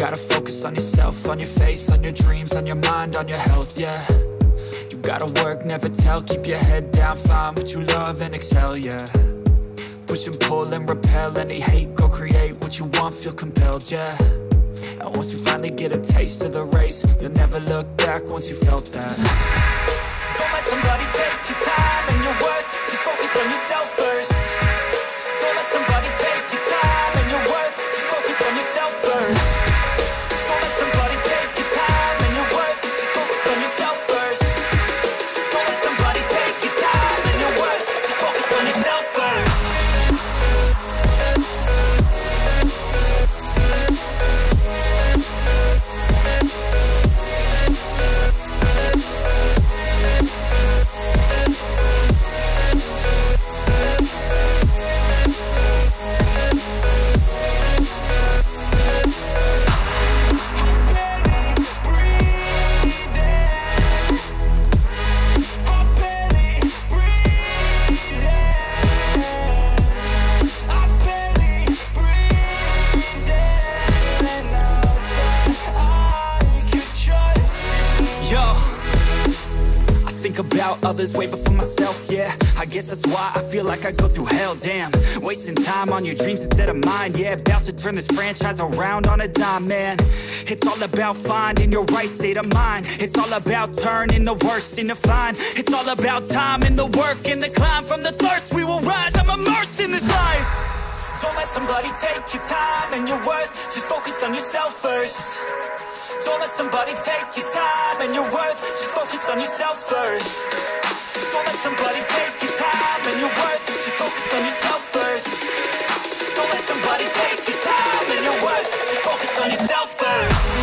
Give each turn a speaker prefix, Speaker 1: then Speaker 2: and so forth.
Speaker 1: gotta focus on yourself, on your faith, on your dreams, on your mind, on your health, yeah. You gotta work, never tell, keep your head down, find what you love and excel, yeah. Push and pull and repel any hate, go create what you want, feel compelled, yeah. And once you finally get a taste of the race, you'll never look back once you felt that. Don't let somebody take your time and your worth, just focus on yourself first. Don't let somebody take your time and your worth, just focus on yourself first. Don't let somebody take your time and your worth, just focus on yourself first. Don't let somebody take your time and your worth, just focus on yourself first. About others way before myself, yeah. I guess that's why I feel like I go through hell, damn. Wasting time on your dreams instead of mine, yeah. About to turn this franchise around on a dime, man. It's all about finding your right state of mind. It's all about turning the worst into fine. It's all about time and the work and the climb. From the thirst we will rise, I'm immersed in this life. Don't let somebody take your time and your worth, just focus on yourself first. Don't let somebody take your time and your worth, just focus on yourself first. Don't let somebody take your time and your worth, just focus on yourself first. Don't let somebody take your time and your worth, just focus on yourself first.